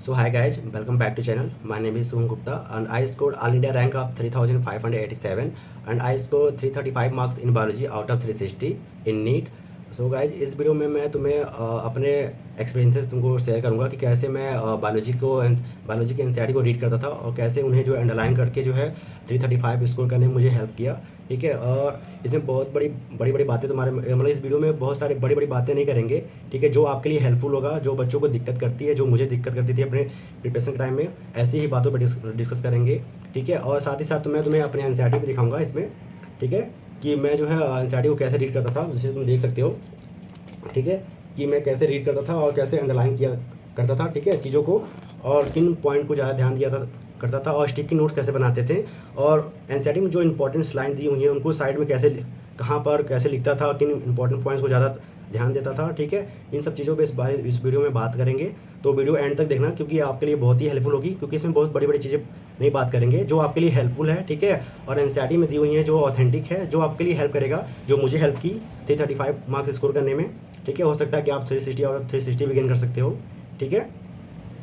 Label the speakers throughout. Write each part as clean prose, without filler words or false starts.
Speaker 1: So hi guys, welcome back to channel. My name is Suham Gupta and I scored All India rank of 3587 and I scored 335 marks in biology out of 360 in NEET. So guys इस video में मैं तुम्हें अपने experiences तुमको share करूंगा कि कैसे मैं बायोलॉजी के एनसीईआरटी को रीड करता था और कैसे उन्हें जो अंडरलाइन करके जो है 335 स्कोर करने में मुझे हेल्प किया। ठीक है, और इसमें बहुत बड़ी बड़ी बातें तुम्हारे मतलब इस वीडियो में बहुत सारी बड़ी बड़ी बातें नहीं करेंगे। ठीक है, जो आपके लिए हेल्पफुल होगा, जो बच्चों को दिक्कत करती है, जो मुझे दिक्कत करती थी अपने प्रिपरेशन के टाइम में, ऐसी ही बातों पर डिस्कस करेंगे। ठीक है, और साथ ही साथ मैं तुम्हें अपने एनसीईआरटी भी दिखाऊंगा इसमें। ठीक है, कि मैं जो है एनसीईआरटी को कैसे रीड करता था, जिसे तुम देख सकते हो। ठीक है, कि मैं कैसे रीड करता था और कैसे अंडरलाइन किया करता था। ठीक है, चीज़ों को और किन पॉइंट को ज़्यादा ध्यान दिया था करता था और स्टिकी नोट्स कैसे बनाते थे और एनसीईआरटी में जो इंपॉर्टेंट्स लाइन दी हुई हैं उनको साइड में कैसे कहाँ पर कैसे लिखता था, किन इंपॉर्टेंट पॉइंट्स को ज़्यादा ध्यान देता था। ठीक है, इन सब चीज़ों पे इस वीडियो में बात करेंगे, तो वीडियो एंड तक देखना क्योंकि आपके लिए बहुत ही हेल्पफुल होगी, क्योंकि इसमें बहुत बड़ी बड़ी चीज़ें नहीं बात करेंगे जो आपके लिए हेल्पफुल है। ठीक है, और एनसीईआरटी में दी हुई हैं जो ऑथेंटिक है, जो आपके लिए हेल्प करेगा, जो मुझे हेल्प की 335 मार्क्स स्कोर करने में। ठीक है, हो सकता है कि आप 360 और 360 भी गेन कर सकते हो। ठीक है,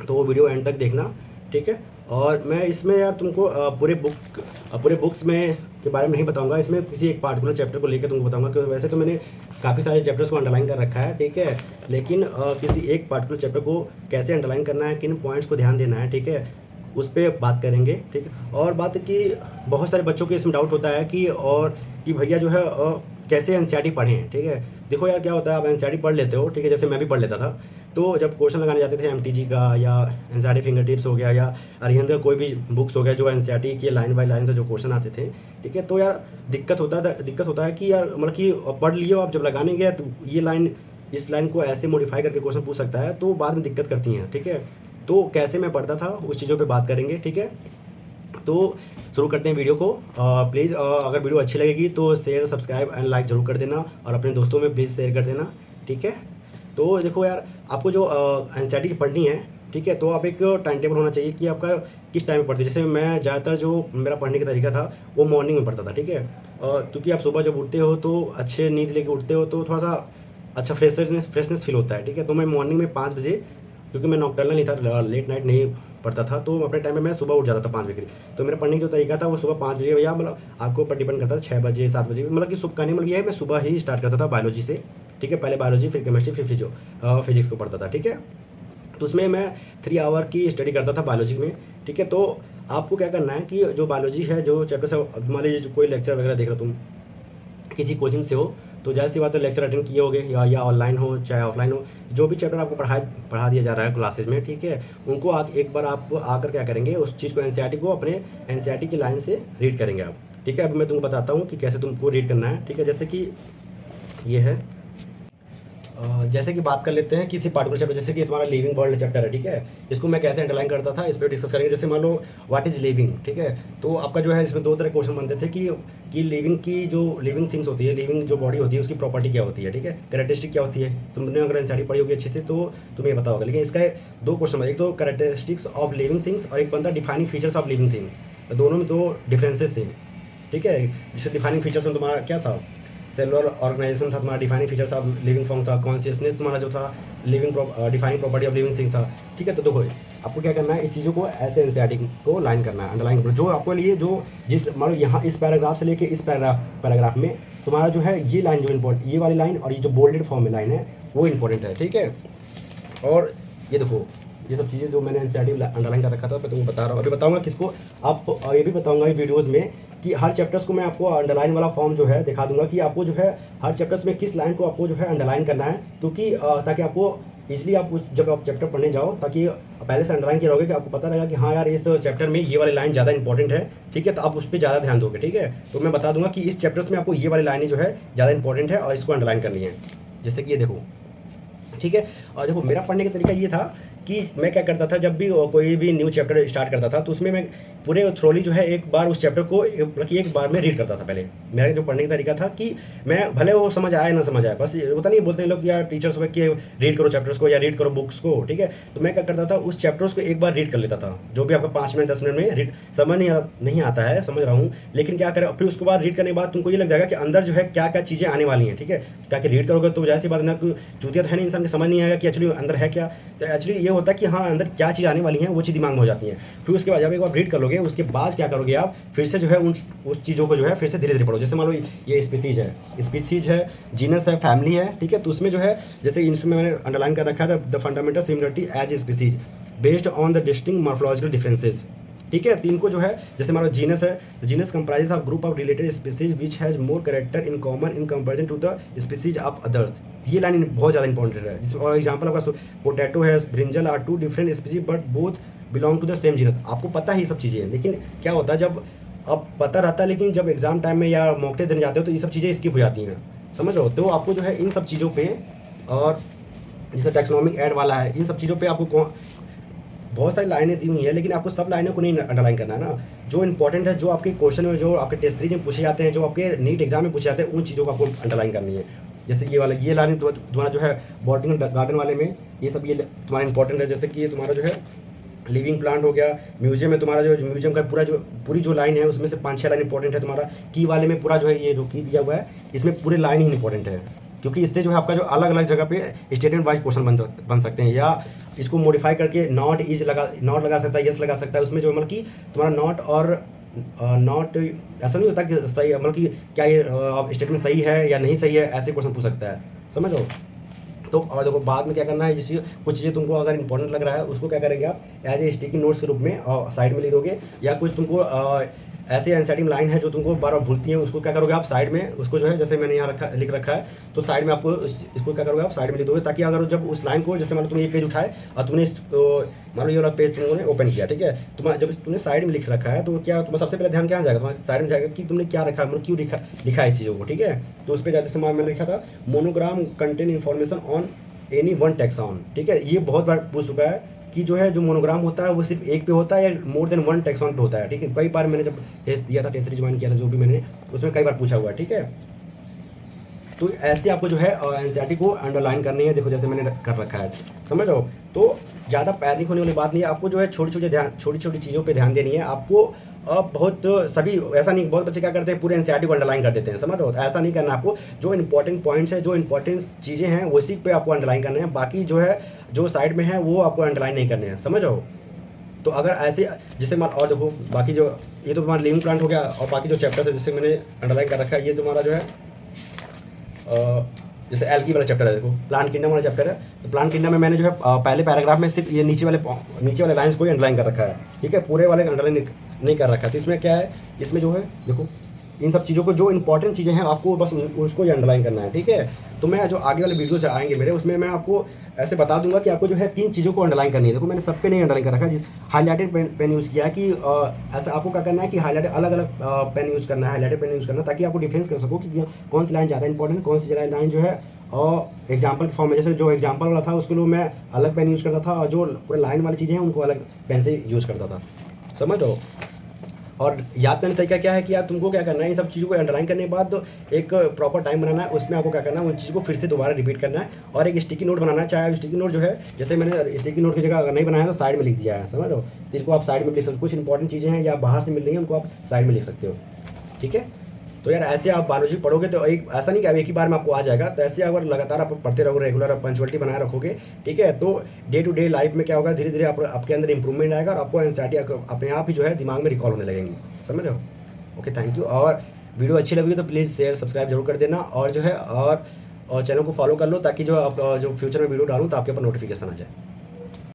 Speaker 1: तो वो वीडियो एंड तक देखना। ठीक है, और मैं इसमें यार तुमको पूरे बुक्स में के बारे में नहीं बताऊंगा, इसमें किसी एक पार्टिकुलर चैप्टर को लेकर तुमको बताऊंगा, क्योंकि वैसे तो मैंने काफ़ी सारे चैप्टर्स को अंडरलाइन कर रखा है। ठीक है, लेकिन किसी एक पार्टिकुलर चैप्टर को कैसे अंडरलाइन करना है, किन पॉइंट्स को ध्यान देना है, ठीक है, उस पर बात करेंगे। ठीक है, और बात कि बहुत सारे बच्चों के इसमें डाउट होता है कि भैया जो है कैसे एनसीईआरटी पढ़ें। ठीक है, देखो यार क्या होता है, आप एनसीईआरटी पढ़ लेते हो, ठीक है, जैसे मैं भी पढ़ लेता था, तो जब क्वेश्चन लगाने जाते थे एमटीजी का या एनसीईआरटी फिंगर टिप्स हो गया या अरिहंत का कोई भी बुक्स हो गया जो एनसीईआरटी के लाइन बाय लाइन से जो क्वेश्चन आते थे, ठीक है, तो यार दिक्कत होता है कि यार मतलब कि पढ़ लियो, आप जब लगाने गए तो ये लाइन इस लाइन को ऐसे मॉडिफाई करके क्वेश्चन पूछ सकता है, तो बाद में दिक्कत करती हैं। ठीक है, तो कैसे मैं पढ़ता था उस चीज़ों पर बात करेंगे। ठीक है, तो शुरू करते हैं वीडियो को। प्लीज़ अगर वीडियो अच्छी लगेगी तो शेयर सब्सक्राइब एंड लाइक ज़रूर कर देना और अपने दोस्तों में प्लीज़ शेयर कर देना। ठीक है, तो देखो यार आपको जो एनसीईआरटी पढ़नी है, ठीक है, तो आप एक टाइम टेबल होना चाहिए कि आपका किस टाइम में पढ़ते हैं। जैसे मैं ज़्यादातर जो मेरा पढ़ने का तरीका था वो मॉर्निंग में पढ़ता था। ठीक है, क्योंकि आप सुबह जब उठते हो तो अच्छे नींद लेके उठते हो तो थोड़ा सा अच्छा फ्रेशनेस फील होता है। ठीक है, तो मैं मॉर्निंग में 5 बजे, क्योंकि मैं नॉकटर्नल नहीं था, लेट नाइट नहीं पढ़ता था, तो अपने टाइम में मैं सुबह उठ जाता था 5 बजे। तो मेरा पढ़ने का जो तरीका था वो सुबह 5 बजे, या मतलब आपके ऊपर डिपेंड करता था 6 बजे 7 बजे, मतलब कि सुबह कहने मतलब ये है मैं सुबह ही स्टार्ट करता था बायोलॉजी से। ठीक है, पहले बायोलॉजी, फिर केमिस्ट्री, फिर फिजिक्स को पढ़ता था। ठीक है, तो उसमें मैं 3 आवर की स्टडी करता था बायोलॉजी में। ठीक है, तो आपको क्या करना है कि जो बायोलॉजी है, जो चैप्टर से मान लीजिए कोई लेक्चर वगैरह देख रहे हो तुम किसी कोचिंग से हो, तो जैसी बात है लेक्चर अटेंड किए होगे या ऑनलाइन हो चाहे ऑफलाइन हो, जो भी चैप्टर आपको पढ़ा दिया जा रहा है क्लासेज में, ठीक है, उनको एक बार आप आकर क्या करेंगे, उस चीज़ को एनसीईआरटी को अपने एनसीईआरटी की लाइन से रीड करेंगे आप। ठीक है, अब मैं तुमको बताता हूँ कि कैसे तुमको रीड करना है। ठीक है, जैसे कि ये है, जैसे कि बात कर लेते हैं किसी पार्टिकुलर चैप्टर, जैसे कि तुम्हारा लिविंग वर्ल्ड चैप्टर है। ठीक है, इसको मैं कैसे अंडरलाइन करता था इस पर डिस्कस करेंगे। जैसे मान लो व्हाट इज लिविंग, ठीक है, तो आपका जो है इसमें 2 तरह क्वेश्चन बनते थे कि लिविंग की जो लिविंग थिंग्स होती है, लिविंग जो बॉडी होती है उसकी प्रॉपर्टी क्या होती है। ठीक है, कैरेक्टरिस्टिक क्या होती है, तुमने अगर एनसीईआरटी पढ़ी होगी अच्छे से तो तुम्हें पता होगा। लेकिन इसका 2 क्वेश्चन, एक तो कैरेक्टरिस्टिक्स ऑफ लिविंग थिंग्स और एक बनता defining features of living things. दोनों में 2 डिफरेंसेस थे। ठीक है, जैसे डिफाइनिंग फीचर्स में तुम्हारा क्या था, सेलुलर ऑर्गेनाइजेशन था तुम्हारा, defining features of living form था, कॉन्शियसनेस तुम्हारा जो था living defining property of living things था। ठीक है, तो देखो आपको क्या करना है, इस चीज़ों को ऐसे एनसीईआरटी को लाइन करना है, अंडरलाइन करना, जो आपको लिए जो जिस मान लो यहाँ इस पैराग्राफ से लेके इस पैराग्राफ में तुम्हारा जो है ये लाइन जो इम्पोर्टेंट, ये वाली लाइन और ये जो बोल्डेड फॉर्म में लाइन है वो इंपॉर्टेंट है। ठीक है, और ये देखो ये सब चीज़ें जो मैंने एनसीईआरटी अंडरलाइन कर रखा था मैं तुमको बता रहा हूँ, अभी बताऊँगा किसको आप, ये भी बताऊँगा वीडियोज़ में कि हर चैप्टर्स को मैं आपको अंडरलाइन वाला फॉर्म जो है दिखा दूंगा कि आपको जो है हर चैप्टर्स में किस लाइन को आपको जो है अंडरलाइन करना है, क्योंकि ताकि आपको इसलिए आप जब आप चैप्टर पढ़ने जाओ ताकि पहले से अंडरलाइन किया रहोगे कि आपको पता रहेगा कि हाँ यार इस चैप्टर में ये वाली लाइन ज़्यादा इंपॉर्टेंट है। ठीक है, तो आप उस पर ज़्यादा ध्यान दोगे। ठीक है, तो मैं बता दूंगा कि इस चैप्टर्स में आपको ये वाली लाइन जो है ज़्यादा इंपॉर्टेंट है और इसको अंडरलाइन करनी है। जैसे कि ये देखो, ठीक है, और देखो मेरा पढ़ने का तरीका ये था कि मैं क्या करता था, जब भी कोई भी न्यू चैप्टर स्टार्ट करता था तो उसमें मैं पूरे थ्रोली जो है एक बार उस चैप्टर को एक बार में रीड करता था। पहले मेरा जो पढ़ने का तरीका था कि मैं भले वो समझ आए ना समझ आए, बस होता नहीं बोलते हैं लोग यार टीचर्स को कि रीड करो चैप्टर्स को या रीड करो बुक्स को। ठीक है, तो मैं क्या करता था उस चैप्टर्स को एक बार रीड कर लेता था, जो भी आपका 5 मिनट 10 मिनट में रीड समझ नहीं आता है, समझ रहा हूँ, लेकिन क्या करें फिर उसके बाद रीड करने के बाद तुमको ये लग जाएगा कि अंदर जो है क्या क्या चीज़ें आने वाली हैं। ठीक है, क्या कि रीड करोगे तो जैसी बात ना चूतिया है नहीं, इंसान की समझ नहीं आएगा कि एक्चुअली अंदर है क्या। तो एक्चुअली ये होता है कि हाँ अंदर क्या चीज़ आने वाली है वो चीज़ दिमाग में हो जाती है। फिर उसके बाद जब एक बार रीड कर लोगे उसके बाद क्या करोगे आप, फिर से जो है उस चीज़ों को जो है फिर से धीरे धीरे पढ़ो। जैसे मान लो ये स्पीसीज है, जीनस है, फैमिली है, ठीक है। तो उसमें जो है जैसे इसमें मैंने अंडरलाइन कर रखा है the fundamental similarity as a species based on the distinct morphological differences, ठीक है। तो इनको जो है जैसे मान लो जीनस है, genus comprises of group of related species which has more character in common in comparison to the species of others. ये लाइन बहुत ज़्यादा इंपॉर्टेंट है। जिसमें और एग्जांपल आपका पोटैटो है, brinjal are two different species but both belong to the same genus. आपको पता है ये सब चीज़ें, लेकिन क्या होता है जब अब पता रहता है लेकिन जब एग्जाम टाइम में या मॉक टेस्ट देने जाते हो तो ये सब चीज़ें स्किप हो जाती हैं, समझ रहे हो। तो आपको जो है इन सब चीज़ों पे, और जैसे टैक्सोनॉमिक ऐड वाला है, इन सब चीज़ों पे आपको बहुत सारी लाइनें दी हुई हैं, लेकिन आपको सब लाइनों को नहीं अंडरलाइन करना है ना। जो इंपॉर्टेंट है, जो आपके क्वेश्चन में, जो आपके टेस्ट सीरीज में पूछे जाते हैं, जो आपके नीट एग्जाम में पूछे जाते हैं, उन चीज़ों को आपको अंडरलाइन करनी है। जैसे ये वाला ये लाइन तुम्हारा जो है बॉटनिकल गार्डन वाले में ये सब ये तुम्हारा इंपॉर्टेंट है। जैसे कि ये तुम्हारा जो है लिविंग प्लांट हो गया, म्यूजियम में तुम्हारा जो म्यूजियम का पूरी जो लाइन है उसमें से 5-6 लाइन इंपॉर्टेंट है। तुम्हारा की वाले में पूरा जो है ये जो की दिया हुआ है इसमें पूरे लाइन ही इंपॉर्टेंट है, क्योंकि इससे जो है आपका जो अलग अलग जगह पे स्टेटमेंट वाइज क्वेश्चन बन सकते हैं। या इसको मॉडिफाई करके नॉट लगा सकता है, यस लगा सकता है। उसमें जो मतलब कि तुम्हारा नॉट और नॉट ऐसा नहीं होता कि सही, मतलब कि क्या ये स्टेटमेंट सही है या नहीं सही है, ऐसे क्वेश्चन पूछ सकता है, समझ लो। तो और देखो बाद में क्या करना है, जैसे कुछ चीज़ें तुमको अगर इंपॉर्टेंट लग रहा है उसको क्या करेंगे आप एज ए स्टिकी नोट्स के रूप में साइड में लिख दोगे। या कुछ तुमको ऐसे एनसीईआरटी में लाइन है जो तुमको बार बार भूलती है, उसको क्या करोगे आप साइड में उसको जो है जैसे मैंने यहाँ लिख रखा है, तो साइड में आपको इसको क्या करोगे आप साइड में लिख दोगे, ताकि अगर जब उस लाइन को जैसे मान लो तुमने ये पेज उठाए और तुमने मान लो ये वाला पेज तुमने ओपन किया, ठीक है। तुम्हारा जब तुमने साइड में लिख रखा है तो क्या तुम्हारा सबसे पहले ध्यान क्या जाएगा, तुम्हारे साइड में जाएगा कि तुमने क्या रखा है, मतलब क्यों लिखा है इस चीज़ों को, ठीक है। तो उस पर जैसे मैंने लिखा था monogram contain information on any one taxon, ठीक है। ये बहुत बार पूछ चुका है कि जो है जो मोनोग्राम होता है वो सिर्फ एक पे होता है या मोर देन वन टैक्सॉन पे होता है, ठीक है। कई बार मैंने जब टेस्ट दिया था, टेस्ट सीरीज ज्वाइन किया था जो भी मैंने, उसमें कई बार पूछा हुआ है, ठीक है। तो ऐसे आपको जो है एनसीईआरटी को अंडरलाइन करनी है। देखो जैसे मैंने कर रखा है, समझ रहे हो। तो ज़्यादा पैनिक होने वाली बात नहीं है, आपको जो है छोटी छोटी चीज़ों पे ध्यान देनी है आपको। बहुत सभी ऐसा नहीं, बहुत बच्चे क्या करते हैं पूरे एनसीईआरटी को अंडरलाइन कर देते हैं, समझ रहे हो। ऐसा नहीं करना आपको। जो इंपॉर्टेंट पॉइंट्स है, जो इंपॉर्टेंट चीज़ें हैं उसी पे आपको अंडरलाइन करना है, बाकी जो है जो साइड में है वो आपको अंडरलाइन नहीं करने हैं, समझ रहे हो। तो अगर ऐसे जैसे मान, और देखो बाकी जो ये तो तुम्हारा लिविंग प्लांट हो गया, और बाकी जो चैप्टर्स है जैसे मैंने अंडरलाइन कर रखा है, ये तुम्हारा जो है जैसे एल्की वाला चैप्टर है, देखो प्लांट किंगडम वाला चैप्टर है। तो प्लांट किंगडम में मैंने जो है पहले पैराग्राफ में सिर्फ ये नीचे वाले लाइंस को ही अंडरलाइन कर रखा है, ठीक है। पूरे वाले अंडरलाइन नहीं कर रखा है। तो इसमें क्या है, इसमें जो है देखो इन सब चीज़ों को, जो इंपॉर्टेंट चीज़ें हैं आपको बस उसको ही अंडरलाइन करना है, ठीक है। तो मैं जो आगे वाले वीडियोस आएंगे मेरे, उसमें मैं आपको ऐसे बता दूंगा कि आपको जो है 3 चीज़ों को अंडरलाइन करनी है। देखो मैंने सब पे नहीं अंडरलाइन कर रखा है, हाईलाइटेड पेन यूज़ किया है कि ऐसा आपको क्या करना है कि हाईलाइटेड अलग अलग पेन यूज़ करना है, हाईलाइटेड पेन यूज़ करना है, ताकि आपको डिफरेंस कर सको कि कौन सी लाइन ज़्यादा इंपॉर्टेंट है, कौन सी लाइन जो है और एग्जाम्पल के फॉर्म में। जैसे जो एग्जाम्पल वाला था उसके लिए मैं अलग पेन यूज़ करता था, और जो पूरे लाइन वाली चीज़ें हैं उनको अलग पेन से यूज़ करता था, समझ लो। और याद करने तरीका क्या है कि यार तुमको क्या करना है, इन सब चीज़ों को अंडरलाइन करने के बाद एक प्रॉपर टाइम बनाना है, उसमें आपको क्या करना है उन चीज़ों को फिर से दोबारा रिपीट करना है, और एक स्टिकी नोट बनाना है। चाहे स्टिकी नोट जो है जैसे मैंने स्टिकी नोट की जगह अगर नहीं बनाया तो साइड में लिख दिया है, समझ लो। तो इसको आप साइड में लिख सकते हो, कुछ इंपॉर्टेंट चीज़ें हैं या बाहर से मिल रही हैं उनको आप साइड में लिख सकते हो, ठीक है। तो यार ऐसे आप बायोलॉजी पढ़ोगे तो एक ऐसा नहीं कि अब एक ही बार में आपको आ जाएगा। तो ऐसे अगर लगातार आप पढ़ते रहोगे, रेगुलर आप पंचुअलिटी बनाए रखोगे, ठीक है, तो डे टू डे लाइफ में क्या होगा, धीरे धीरे आपके अंदर इंप्रूवमेंट आएगा और आपको एंग्जाइटी अपने आप ही जो है दिमाग में रिकॉल होने लगेंगी, समझ रहे हो। Okay, thank you. और वीडियो अच्छी लगी तो प्लीज़ शेयर सब्सक्राइब जरूर कर देना, और जो है और चैनल को फॉलो कर लो, ताकि जो आप जो फ्यूचर में वीडियो डालूँ तो आपके ऊपर नोटिफिकेशन आ जाए।